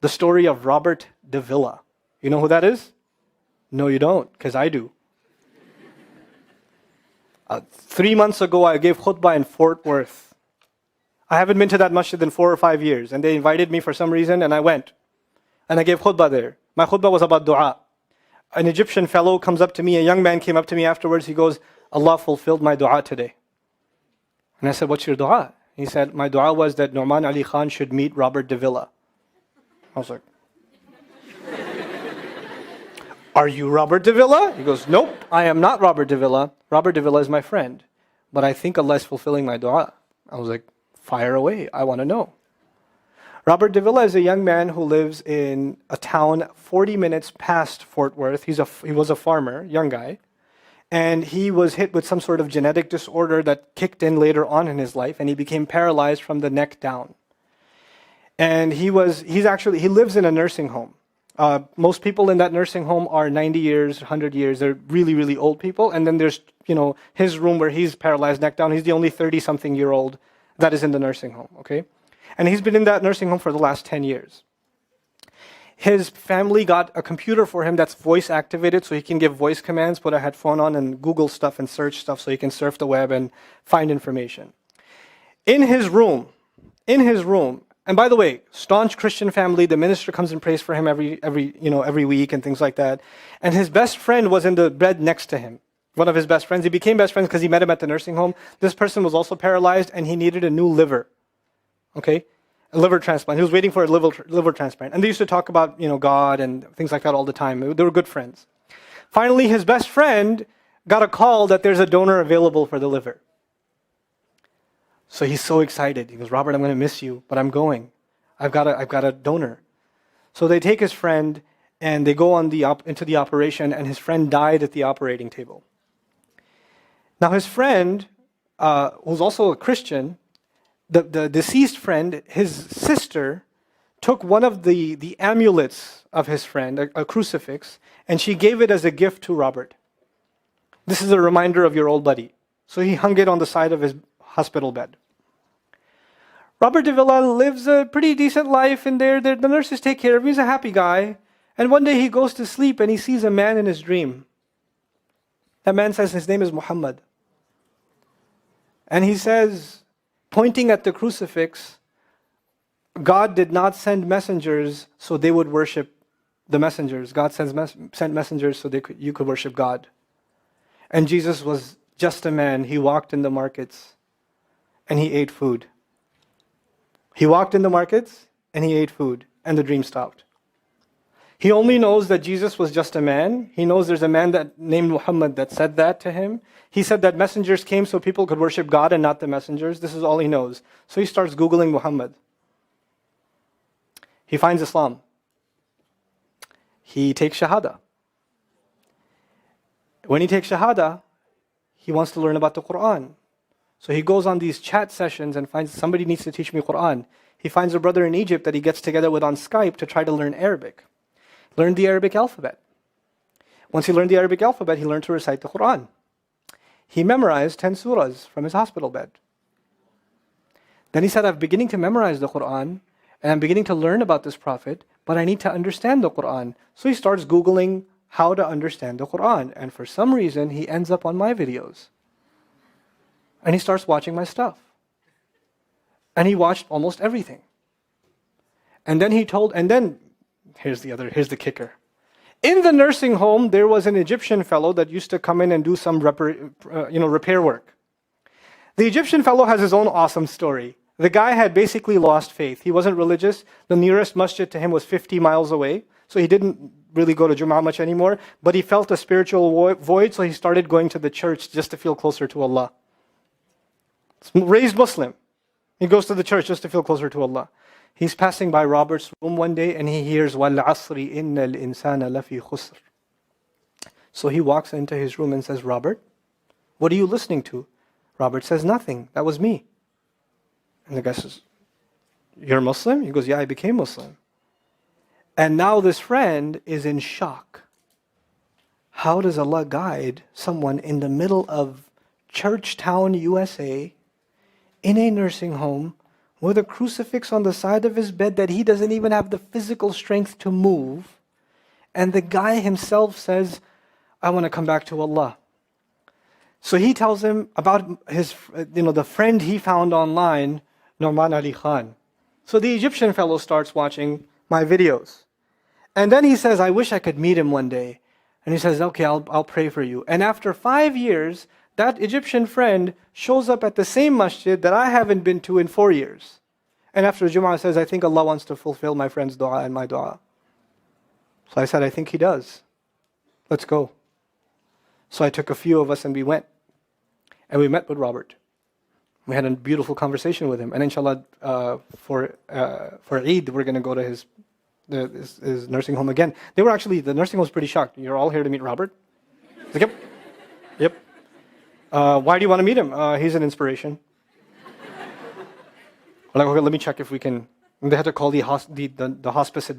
The story of Robert de Villa. You know who that is? No, you don't, because I do. 3 months ago, I gave khutbah in Fort Worth. I haven't been to that masjid in 4 or 5 years, and they invited me for some reason, and I went. And I gave khutbah there. My khutbah was about dua. An Egyptian fellow comes up to me, a young man came up to me afterwards, he goes, Allah fulfilled my dua today. And I said, what's your dua? He said, my dua was that Nu'man Ali Khan should meet Robert de Villa. I was like, are you Robert de Villa? He goes, nope, I am not Robert de Villa. Robert de Villa is my friend. But I think Allah is fulfilling my dua. I was like, fire away, I want to know. Robert de Villa is a young man who lives in a town 40 minutes past Fort Worth. He was a farmer, young guy. And he was hit with some sort of genetic disorder that kicked in later on in his life, and he became paralyzed from the neck down. And he lives in a nursing home. Most people in that nursing home are 90 years, 100 years. They're really, really old people. And then there's, his room where he's paralyzed neck down. He's the only 30-something-year-old that is in the nursing home, okay? And he's been in that nursing home for the last 10 years. His family got a computer for him that's voice activated, so he can give voice commands, put a headphone on and Google stuff and search stuff so he can surf the web and find information. In his room, and by the way, staunch Christian family, the minister comes and prays for him every week and things like that. And his best friend was in the bed next to him. One of his best friends. He became best friends because he met him at the nursing home. This person was also paralyzed and he needed a new liver. Okay? A liver transplant. He was waiting for a liver transplant. And they used to talk about, God and things like that all the time. They were good friends. Finally, his best friend got a call that there's a donor available for the liver. So he's so excited. He goes, Robert, I'm going to miss you, but I'm going. I've got a donor. So they take his friend and they go into the operation, and his friend died at the operating table. Now his friend, who's also a Christian, the deceased friend, his sister, took one of the amulets of his friend, a crucifix, and she gave it as a gift to Robert. This is a reminder of your old buddy. So he hung it on the side of his hospital bed. Robert de Villa lives a pretty decent life in there. The nurses take care of him. He's a happy guy. And one day he goes to sleep and he sees a man in his dream. That man says his name is Muhammad. And he says, pointing at the crucifix, God did not send messengers so they would worship the messengers. God sent messengers so you could worship God. And Jesus was just a man. He walked in the markets and he ate food. He walked in the markets and he ate food, and the dream stopped. He only knows that Jesus was just a man. He knows there's a man named Muhammad that said that to him. He said that messengers came so people could worship God and not the messengers. This is all he knows. So he starts Googling Muhammad. He finds Islam. He takes Shahada. When he takes Shahada, he wants to learn about the Quran. So he goes on these chat sessions and finds somebody needs to teach me Quran. He finds a brother in Egypt that he gets together with on Skype to try to learn Arabic. Learn the Arabic alphabet. Once he learned the Arabic alphabet, he learned to recite the Quran. He memorized 10 surahs from his hospital bed. Then he said, I'm beginning to memorize the Quran, and I'm beginning to learn about this prophet, but I need to understand the Quran. So he starts Googling how to understand the Quran. And for some reason, he ends up on my videos. And he starts watching my stuff. And he watched almost everything. And then here's the kicker. In the nursing home, there was an Egyptian fellow that used to come in and do some repair work. The Egyptian fellow has his own awesome story. The guy had basically lost faith. He wasn't religious. The nearest masjid to him was 50 miles away. So he didn't really go to Jum'ah much anymore. But he felt a spiritual void, so he started going to the church just to feel closer to Allah. Raised Muslim. He goes to the church just to feel closer to Allah. He's passing by Robert's room one day and he hears وَالْعَصْرِ إِنَّ الْإِنسَانَ لَفِي خُسْرٍ. So he walks into his room and says, Robert, what are you listening to? Robert says, nothing. That was me. And the guy says, you're Muslim? He goes, yeah, I became Muslim. And now this friend is in shock. How does Allah guide someone in the middle of Churchtown, USA, in a nursing home, with a crucifix on the side of his bed that he doesn't even have the physical strength to move. And the guy himself says, I want to come back to Allah. So he tells him about his, the friend he found online, Norman Ali Khan. So the Egyptian fellow starts watching my videos. And then he says, I wish I could meet him one day. And he says, okay, I'll pray for you. And after 5 years, that Egyptian friend shows up at the same masjid that I haven't been to in 4 years. And after Jum'ah says, I think Allah wants to fulfill my friend's dua and my dua. So I said, I think He does. Let's go. So I took a few of us and we went. And we met with Robert. We had a beautiful conversation with him. And inshallah, for Eid, we're going to go to his nursing home again. The nursing home was pretty shocked. You're all here to meet Robert? Like, yep. Yep. Why do you want to meet him? He's an inspiration. We're like, okay, let me check if we can. And they had to call the hospice administrator.